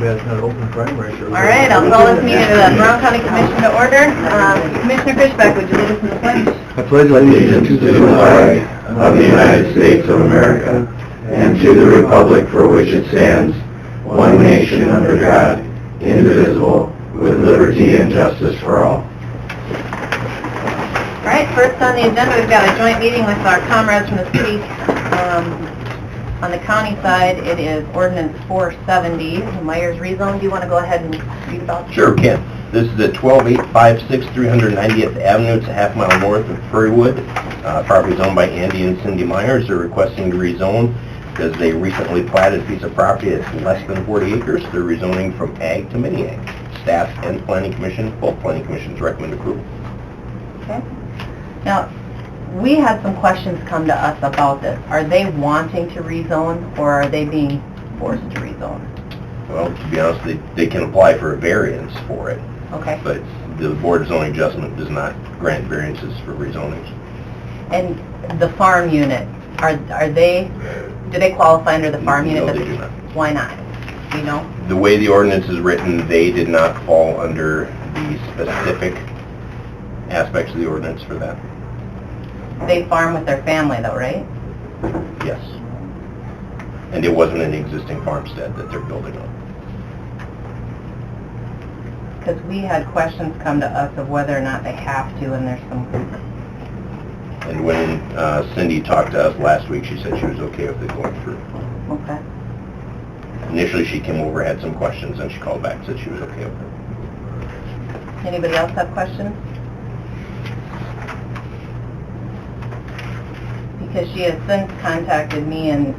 It's not open primary. All right, I'll call this meeting of the Brown County Commission to order. Commissioner Fishback, would you lead us in the pledge? I pledge allegiance to the flag of the United States of America and to the republic for which it stands, one nation under God, indivisible, with liberty and justice for all. All right, first on the agenda, we've got a joint meeting with our comrades from the city. On the county side, it is ordinance 470, Myers rezone. Do you want to go ahead and read about this? Sure, Ken. This is at 12856 390th Avenue. It's a half mile north of Prairie Property is owned by Andy and Cindy Myers. They're requesting to rezone because they recently platted a piece of property that's less than 40 acres. They're rezoning from ag to mini ag. Staff and planning commission, both planning commissions recommend approval. Okay. Now, we had some questions come to us about this. Are they wanting to rezone, or are they being forced to rezone? Well, to be honest, they can apply for a variance for it, Okay. but the Board of Zoning Adjustment does not grant variances for rezonings. And the farm unit, do they qualify under the farm unit? No, they do not. Why not? Do you know? The way the ordinance is written, they did not fall under the specific aspects of the ordinance for that. They farm with their family though, right? Yes. And it wasn't an existing farmstead that they're building on. Because we had questions come to us of whether or not they have to, and there's some... And when Cindy talked to us last week, she said she was okay with it going through. Okay. Initially, she came over, had some questions, and she called back and said she was okay with it. Anybody else have questions? Because she has since contacted me and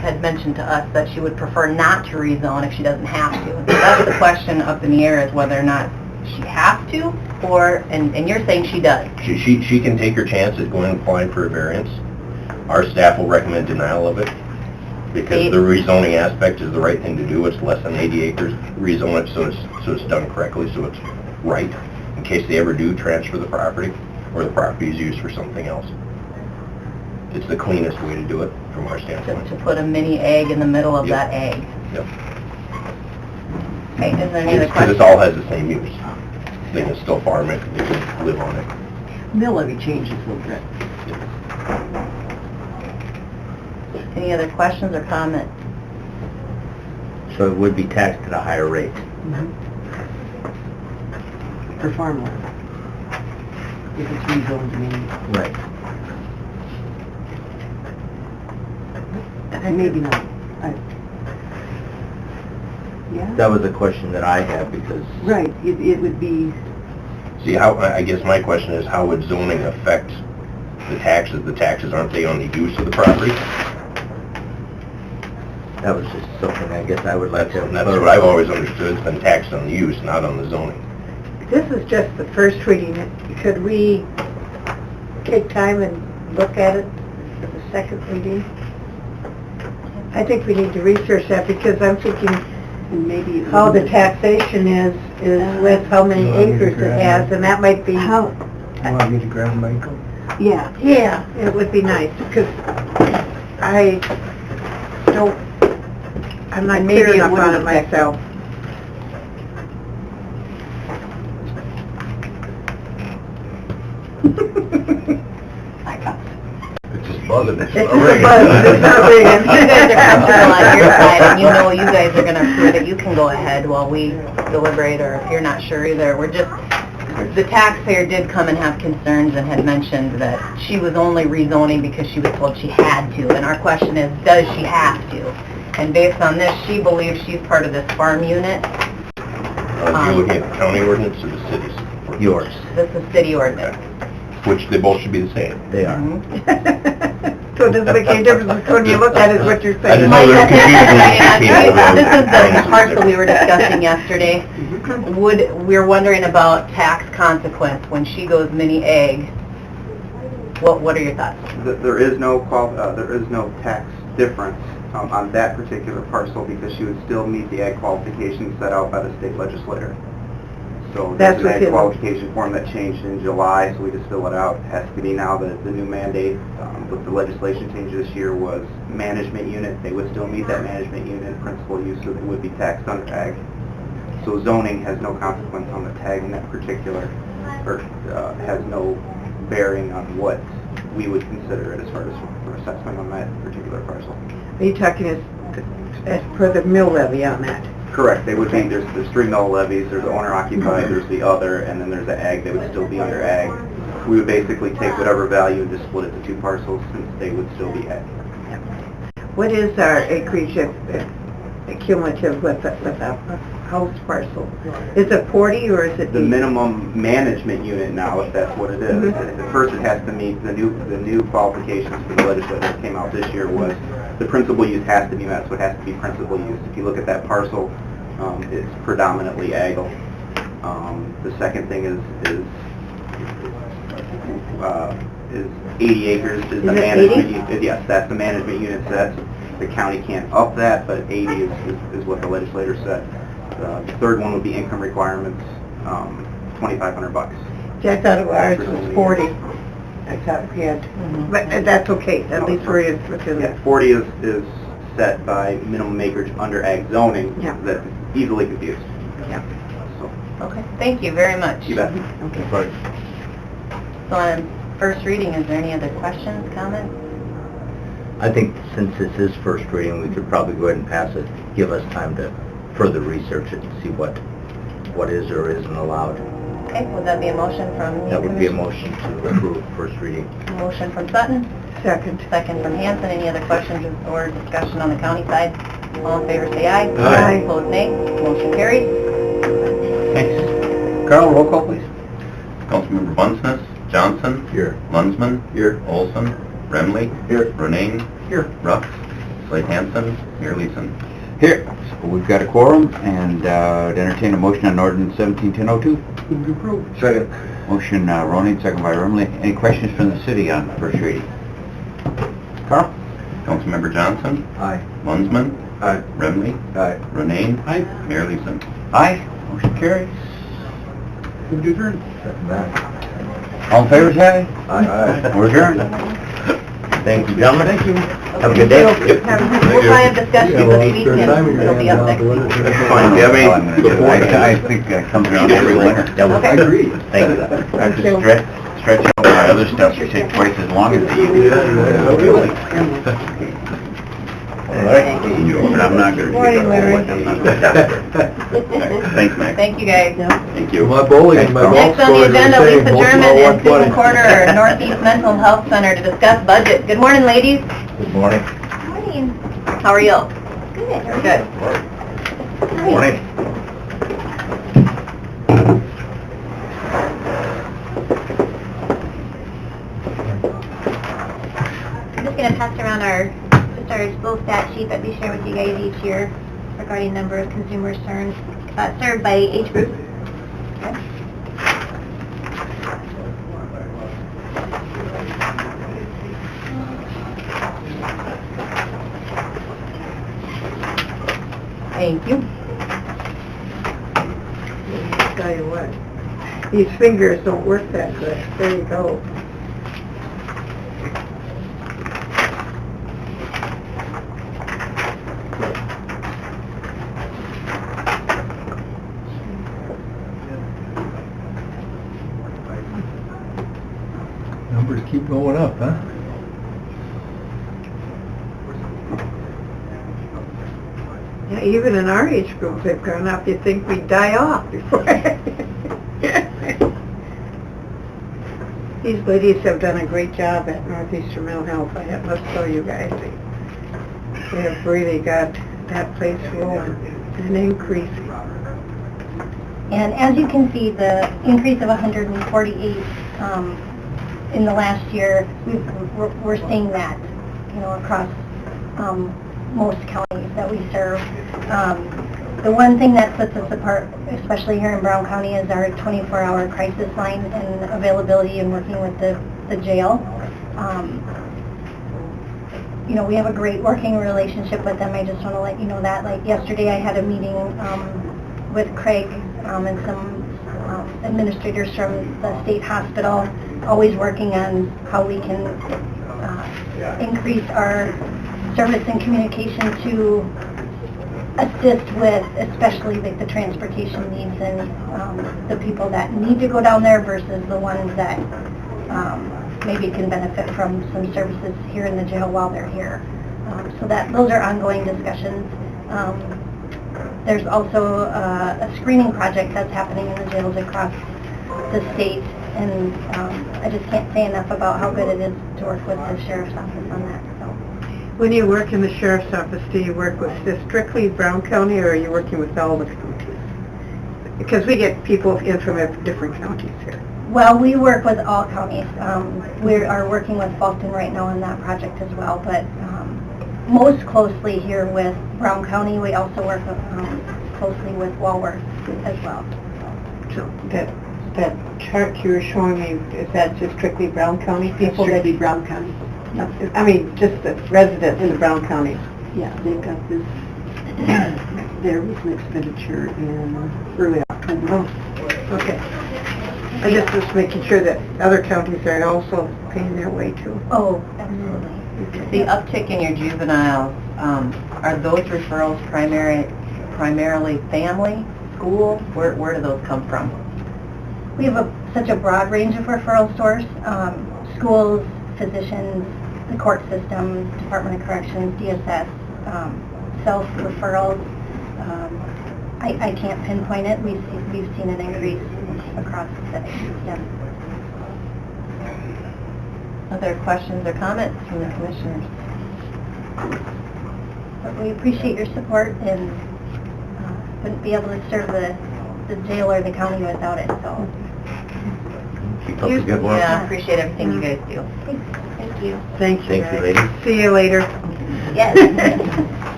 had mentioned to us that she would prefer not to rezone if she doesn't have to. So that's the question up in the air, is whether or not she has to, or, and you're saying she does. She can take her chance at going and applying for a variance. Our staff will recommend denial of it because the rezoning aspect is the right thing to do. It's less than 80 acres. Rezone it so it's done correctly, so it's right, in case they ever do transfer the property or the property is used for something else. It's the cleanest way to do it from our standpoint. To put a mini egg in the middle of that egg. Yep. Okay, is there any other Because questions? it all has the same use. They can still farm it, they can live on it. Mill levy changes a little bit. Any other questions or comments? So it would be taxed at a higher rate. For farmland. If it's rezoned to me. Right. Maybe not. Yeah? That was a question that I had because... Right, it would be... See, I guess my question is, how would zoning affect the taxes? The taxes, aren't they on the use of the property? That was just something I guess I would like to... That's what I've always understood, it's been taxed on the use, not on the zoning. This is just the first reading. Could we take time and look at it for the second reading? I think we need to research that because I'm thinking And maybe... how the taxation is with how many acres it has, and that might be... How... You want me to grab Michael? Yeah. Yeah, it would be nice, because I'm not And maybe clear it enough on wouldn't it affect myself. I got it. It's just buzzing. It's just a buzz, it's not ringing. You guys are comfortable on your side, and you know you guys are gonna approve it, you can go ahead while we deliberate, or if you're not sure either. We're just, the taxpayer did come and have concerns and had mentioned that she was only rezoning because she was told she had to, and our question is, does she have to? And based on this, she believes she's part of this farm unit. Are you looking at the county ordinance or the city's? Yours. This is city ordinance. Which they both should be the same. They are. So it doesn't make any difference when you look at it, what you're I saying. just know there's confusion between the This is the ordinances. part that we were discussing yesterday. We're wondering about tax consequence when she goes mini egg. What are your thoughts? There is no tax difference on that particular parcel because she would still meet the ag qualifications set out by the state legislator. So That's there's an ag within- qualification form that changed in July, so we just fill it out. It has to be now the new mandate with the legislation change this year was management unit. They would still meet that management unit principal use, so they would be taxed under ag. So zoning has no consequence on the tag in that particular, or has no bearing on what we would consider it as far as for assessment on that particular parcel. Are you talking as per the mill levy on that? Correct, they would be, there's 3 mill levies, there's the owner occupied, there's the other, and then there's the ag, they would still be under ag. We would basically take whatever value and just split it to 2 parcels since they would still be ag. What is our acreage cumulative with a house parcel? Is it 40 or is it? The minimum management unit now, if that's what it is. Mhm. At first, it has to meet the new qualifications for the legislature that came out this year was the principal use has to be met, so it has to be principal use. If you look at that parcel, it's predominantly ag. The second thing is 80 acres is the Is it management 80? unit. Yes, that's the management unit set. The county can't up that, but 80 is what the legislator said. The third one would be income requirements, $2,500. See, I thought ours was 40. I thought we had, but that's okay, at least we're in within Yeah, that. 40 is set by minimum acreage under ag zoning. Yeah. That's easily confused. Yeah. So, Okay, thank you very much. you bet. Okay. So on first reading, is there any other questions, comments? I think since this is first reading, we could probably go ahead and pass it, give us time to further research it and see what is or isn't allowed. Okay, would that be a motion from the That would be a commission? motion to approve first reading. Motion from Sutton, Second. second from Hanson. Any other questions or discussion on the county side? All in favor, say aye. Aye. Opposed, nay. Motion carries. Thanks. Carl, roll call, please. Councilmember Bunceness, Johnson, Here. Mundsman, Olson, Remley, Ronayne, Ruff, Slade Hansen, Mayor Leeson. Here, so we've got a quorum, and entertain a motion on ordinance 17-1002. Second. Motion, Ronin, second by Rumley. Any questions from the city on first reading? Carl? Councilmember Johnson, Aye. Mundsman, Aye. Remley, Aye. Ronayne, Mayor Leeson. Aye. Motion carries. Second that. All in favor, say aye. Aye. We're adjourned. Thank you, gentlemen. Thank you. Have a good day. We'll probably have discussions this weekend. It'll be up next week. Fine, do you have any I think that comes around every winter. That was- Okay. I agree. Thank you. I just stretch out my other stuff to take twice as long as they used to. But I'm not gonna. Morning, Larry. I'm not gonna. Thanks, Max. Thank you, guys. Thank you. My bowling and my golf Next on the scores are agenda, same, Lisa both German small and Susan 120. Corder, Northeast Mental Health Center to discuss budget. Good morning, ladies. Good morning. Morning. How are you? Good. Good. Morning. I'm just going to pass around our school stat sheet that we share with you guys each year regarding number of consumers served by age group. Thank you. Tell you what, these fingers don't work that good. There you go. Numbers keep going up, huh? Yeah, even in our age group, they've gone up. You'd think we'd die off before. These ladies have done a great job at Northeastern Mental Health. I must tell you guys, they have really got that place rolling and increasing. And as you can see, the increase of 148 in the last year, we're seeing that, across most counties that we serve. The one thing that sets us apart, especially here in Brown County, is our 24-hour crisis line and availability and working with the jail. We have a great working relationship with them. I just want to let you know that. Like yesterday, I had a meeting with Craig and some administrators from the state hospital, always working on how we can increase our service and communication to assist with, especially like the transportation needs and the people that need to go down there versus the ones that maybe can benefit from some services here in the jail while they're here. So that those are ongoing discussions. There's also a screening project that's happening in the jails across the state, and I just can't say enough about how good it is to work with the sheriff's office on that. So. When you work in the sheriff's office, do you work with just strictly Brown County, or are you working with all the counties? Because we get people in from different counties here. Well, we work with all counties. We are working with Fulton right now on that project as well, but most closely here with Brown County. We also work closely with Walworth as well. So that chart you were showing me, is that just strictly Brown County people? Strictly Brown County. I mean, just the residents in the Brown County. Yeah, they've got this, there was an expenditure in early October. Oh, okay. I just was making sure that other counties are also paying their way too. Oh, absolutely. The uptick in your juveniles, are those referrals primarily family, school? Where do those come from? We have such a broad range of referral source, schools, physicians, the court system, Department of Corrections, DSS, self-referrals. I can't pinpoint it. We've seen an increase across the city. Yeah. Other questions or comments from the commissioners? But we appreciate your support and wouldn't be able to serve the jail or the county without it, so. Keep up the good work. Yeah, I appreciate everything you guys do. Thank you. Thank you. Thank you, lady. See you later. Yes.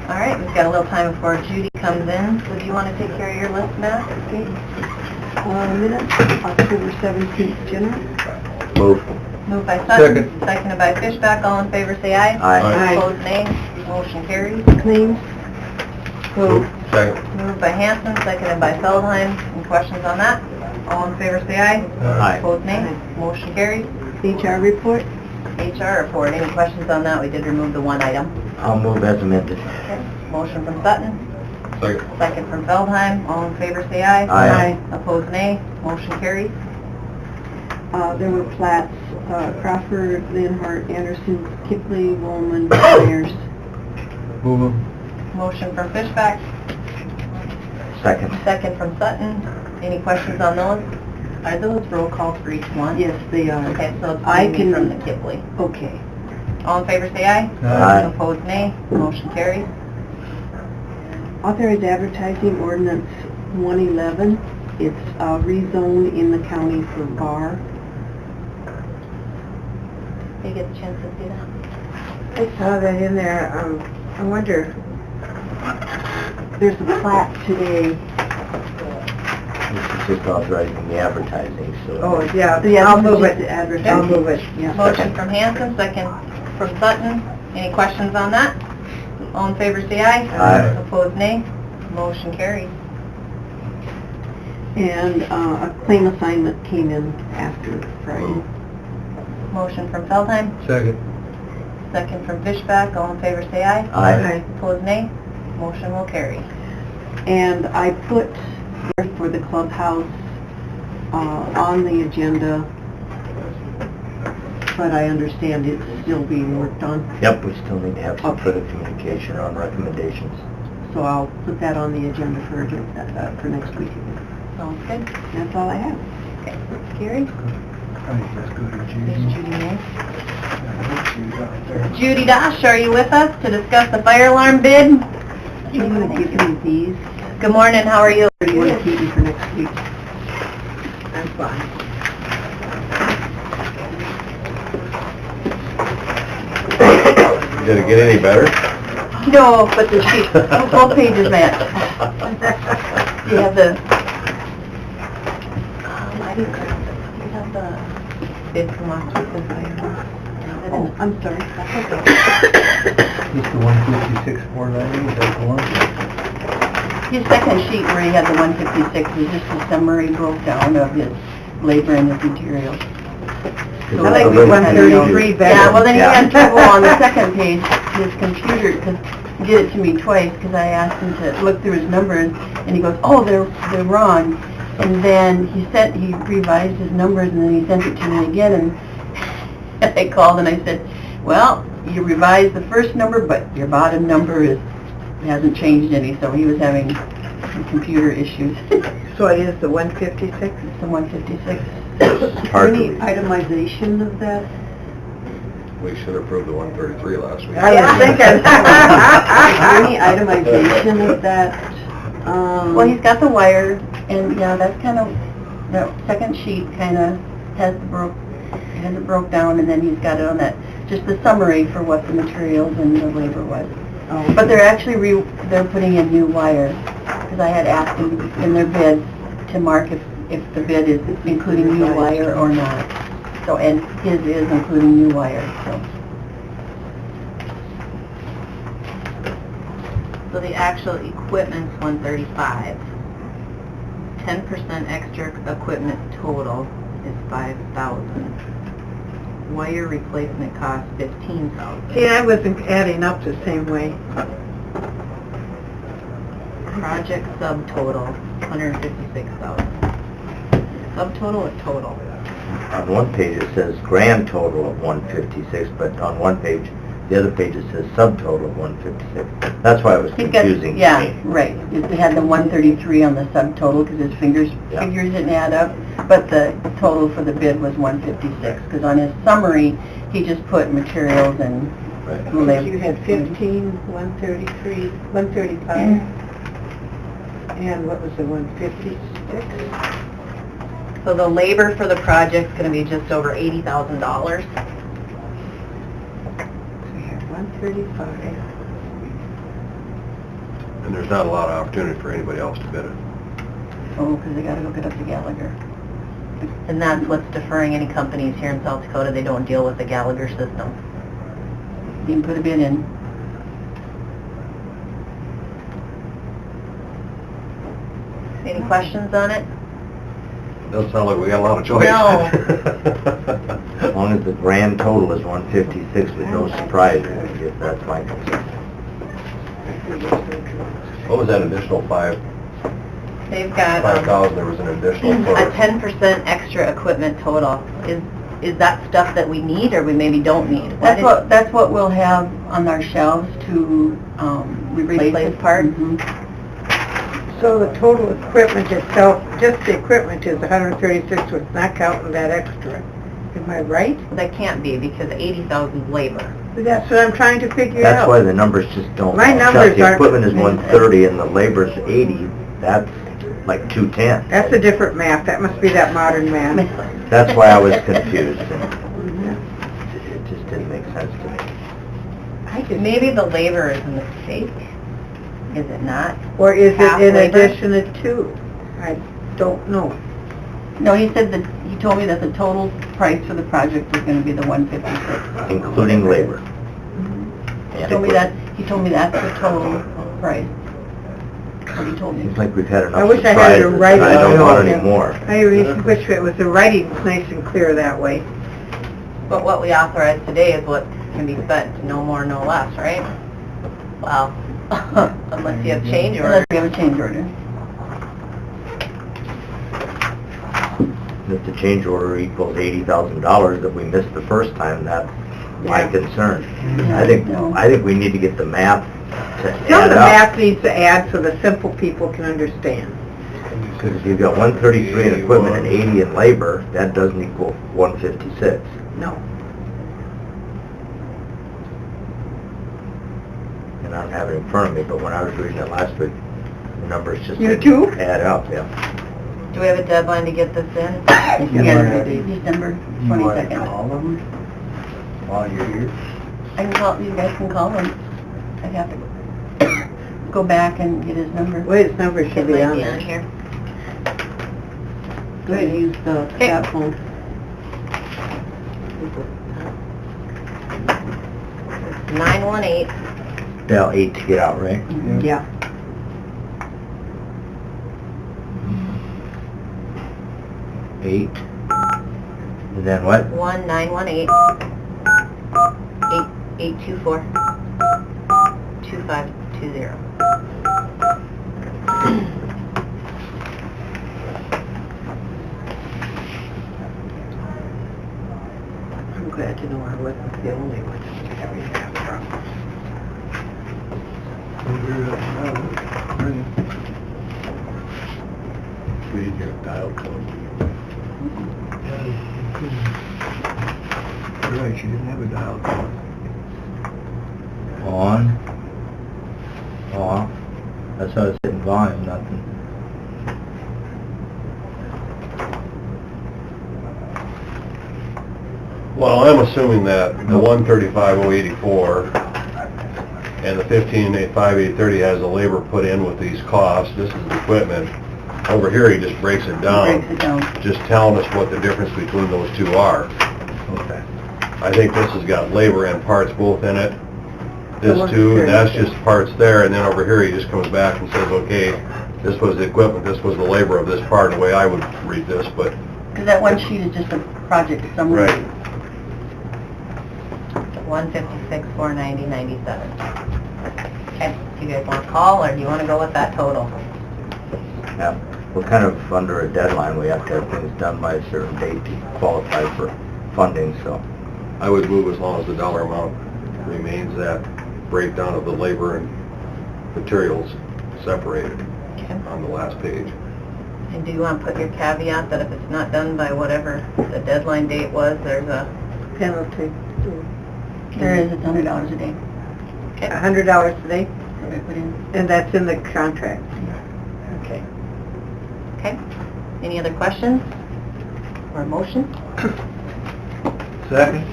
All right, we've got a little time before Judy comes in. So do you want to take care of your list, Matt? Okay. Minutes, October 17th, general. Move. Moved by Sutton, seconded by Fishback. All in favor, say aye. Aye. Opposed, nay. Motion carries. Claims, Move. Second. Moved by Hanson, seconded by Feldheim. Any questions on that? All in favor, say aye. Aye. Opposed, nay. Motion carries. HR report, HR report. Any questions on that? We did remove the one item. I'll move as amended. Okay. Motion from Sutton, Second. second from Feldheim. All in favor, say aye. Aye. Opposed, nay. Motion carries. there were plats, Crawford, Linhart, Anderson, Kipley, Woolman, Myers. Move. Motion from Fishback, Second. second from Sutton. Any questions on those? Are those roll calls for each one? Yes, they are. Okay, so it's I maybe from can- the Kipley. Okay. All in favor, say aye. Aye. Opposed, nay. Motion carries. Authorized advertising ordinance 111. It's rezoned in the county for bar. Did you get a chance to see that? I saw that in there. I wonder, There's a plat today. This is just authorizing the advertising, so. oh, yeah, Yeah, I'll move just it. the advertising. I'll move it. Yeah. Motion from Hanson, second from Sutton. Any questions on that? All in favor, say aye. Aye. Opposed, nay. Motion carries. And a claim assignment came in after Friday. Motion from Feldheim, Second. second from Fishback. All in favor, say aye. Aye. Opposed, nay. Motion will carry. And I put there for the clubhouse on the agenda, but I understand it's still being worked on, Yep, we still need to have some Okay. further communication on recommendations. so I'll put that on the agenda for next week. Sounds good. That's all I have. Okay. Gary? Is Judy in? Judy Dosh, are you with us to discuss the fire alarm bid? Do you want to give me these, Good morning, how are you? or do you want to keep them for next week? I'm fine. Did it get any better? No, but the sheet, both pages match. You have the... I didn't grab it. You have the bid from last week, the fire alarm. Oh, I'm sorry. Just the 156,490, is that the one? His second sheet where he had the 156 is just a summary broke down of his labor and his materials. Is I that like a the little 133 better. Yeah, well, then he Yeah. had trouble on the second page, his computer, because he did it to me twice, because I asked him to look through his numbers, and he goes, oh, they're wrong. And then he revised his numbers, and then he sent it to me again, and I called and I said, well, you revised the first number, but your bottom number hasn't changed any, so he was having some computer issues. So it is the 156? It's the 156. It's hard to Any read. itemization of that? We should approve the 133 last week. I was thinking. Any itemization of that? Well, he's got the wire, and yeah, that's kind of, the second sheet kind of has it broke down, and then he's got it on that, just the summary for what the materials and the labor was. Oh. But they're actually, they're putting in new wire, because I had asked them in their bids to mark if the bid is including new wire or not. So, and his is including new wire, so. So the actual equipment's 135. 10% extra equipment total is 5,000. Wire replacement cost 15,000. See, I wasn't adding up the same way. Project subtotal 156,000. Subtotal or total? On one page it says grand total of 156, but on one page, the other page it says subtotal of 156. That's why it was He's got, confusing to yeah, me. right. It had the 133 on the subtotal because his figures didn't add up, but the total for the bid was 156, because on his summary, he just put materials and Right. labor. You had 15, 133, 135, and what was the 156? So the labor for the project's gonna be just over $80,000. 135. And there's not a lot of opportunity for anybody else to bid it. Oh, because they gotta hook it up to Gallagher. And that's what's deferring any companies here in South Dakota, they don't deal with the Gallagher system. You can put a bid in. Any questions on it? Doesn't sound like we got a lot of choice. No. As long as the grand total is 156 with no surprises, I guess that's my concern. What was that additional They've got 5,000? There was an additional for... a 10% extra equipment total. Is that stuff that we need or we maybe don't need? That's what we'll have on our shelves to replace parts. So the total equipment itself, just the equipment is 136 with not counting that extra. Am I right? That can't be because 80,000 is labor. That's what I'm trying to figure That's out. why the numbers just don't My match up. numbers The aren't- equipment is 130 and the labor's 80, that's like 210. That's a different math. That must be that modern math. That's why I was confused, and it just didn't make sense to me. Maybe the labor is a mistake. Is it not? Or is Half it in labor? addition to? I don't know. No, he said that, he told me that the total price for the project was gonna be the 156. Including labor. He told me that's the total price. What he told me. Seems like we've had I enough wish I had your surprises, writing. I don't want Yeah. any more. I wish it was the writing nice and clear that way. But what we authorized today is what can be spent, no more, no less, right? Well, unless you have change order. Unless we have a change order. If the change order equals $80,000 that we missed the first time, that's my Yeah. concern. Yeah, I think no. we need to get the math to Some of add the up. math needs to add so the simple people can understand. Because if you've got 133 in equipment and 80 in labor, that doesn't equal 156. No. And I don't have it in front of me, but when I was reading it last week, the numbers just You didn't too? add up, yeah. Do we have a deadline to get this in? December 22nd. call them while you're here? I can call, you guys can call him. I have to go back and get his number. Well, his number should be on It might there. here. Go ahead and use the that phone. 918. Dial 8 to get out, right? Yeah. 8, and then what? 1-918-824-2520. I'm glad to know I wasn't the only one having that problem. We need your dial code. Right, she didn't have a dial code. On, off, that's how it's hitting volume, nothing. Well, I'm assuming that the 135,084 and the 15,530 has the labor put in with these costs. This is the equipment. Over here, he just breaks it down, Breaks it down. just telling us what the difference between those two are. Okay. I think this has got labor and parts both in it. The This one too, and that's thirty. just parts there, and then over here, he just comes back and says, okay, this was the equipment, this was the labor of this part, the way I would read this, but... Because that one sheet is just a project summary. Right. 156,490.97. Okay, do you guys want to call, or do you want to go with that total? Yeah, we're kind of under a deadline, we have to have things done by a certain date to qualify for funding, so. I would move as long as the dollar amount remains that breakdown of the labor and materials separated Okay. on the last page. And do you want to put your caveat that if it's not done by whatever the deadline date was, there's a... Penalty. There is, it's $100 a day. Okay. $100 a day, that we put in. and that's in the contract. Okay. Okay. Any other questions? Or motion? Second.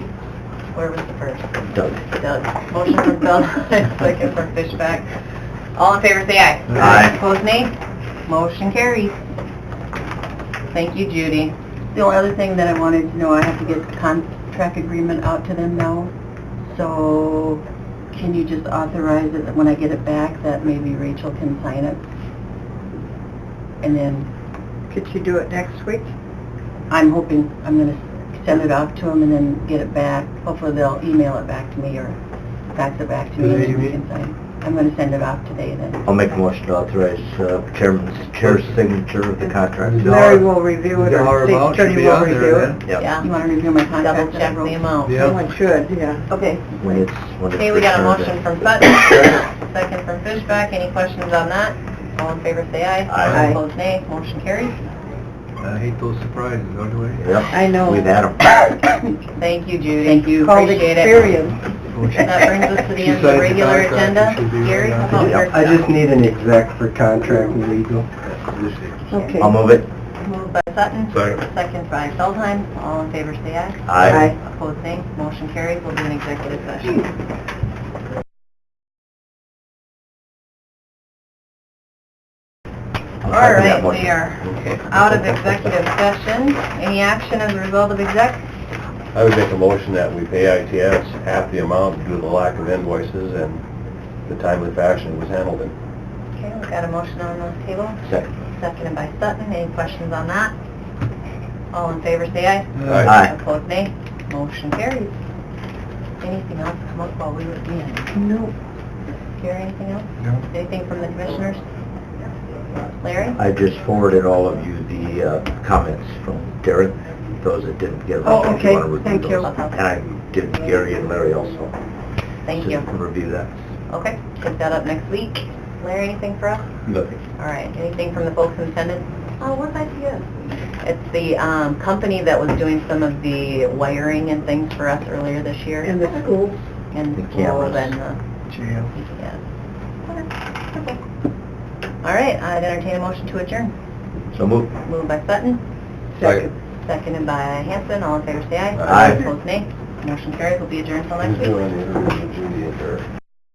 Where was the first? Doug. Doug. Motion from Bill, second from Fishback. All in favor, say aye. Aye. Opposed, nay? Motion carries. Thank you, Judy. The only other thing that I wanted to know, I have to get the contract agreement out to them now. So can you just authorize it that when I get it back, that maybe Rachel can sign it? And then Could you do it next week? I'm hoping, I'm gonna send it out to them and then get it back. Hopefully they'll email it back to me or fax it back to me and then we can sign. I'm gonna send it out today then. I'll make a motion to authorize chair's signature of the contract. Larry will review it, or the state attorney will review it. Yep. Yeah. You wanna review my contract? Double that I check wrote? the amount. Someone should, yeah. Okay. When it's Okay, we got a returned motion in. from Sutton, second from Fishback. Any questions on that? All in favor, say aye. Aye. Opposed, nay. Motion carries. I hate those surprises, don't you? Yep. I know. We've had 'em. Thank you, Judy. Thank you. Called Appreciate it. experience. That brings us to the end of the regular agenda. Gary, how about your... I just need an exec for contract and legal. Okay. I'll move it. Moved by Sutton. Second. Second by Feldheim. All in favor, say aye. Aye. Opposed, nay. Motion carries. We'll do an executive session. I'll All second that right, motion. we are out of executive session. Any action as a result of exec? I would make a motion that we pay ITS half the amount due to the lack of invoices and the timely fashion it was handled in. Okay, we've got a motion on the table. Second. Seconded by Sutton. Any questions on that? All in favor, say aye. Aye. Opposed, nay. Motion carries. Anything else come up while we were in? No. Gary, anything else? No. Anything from the commissioners? Larry? I just forwarded all of you the comments from Derek, those that didn't get them. Oh, if okay. wanna review Thank you. those. And I did Gary and Larry also. Thank So you. can review that. Okay, pick that up next week. Larry, anything for us? Nothing. All right, anything from the folks in attendance? Oh, what's ITS? It's the company that was doing some of the wiring and things for us earlier this year. In the schools? And The the school cameras. and the... Jail. Yes. Okay. All right, I'd entertain a motion to adjourn. So move. Moved by Sutton, Second. seconded by Hanson. All in favor, say aye. Aye. Opposed, nay. Motion carries. We'll be adjourned until next Who's week. doing the interview with Judy and Derek?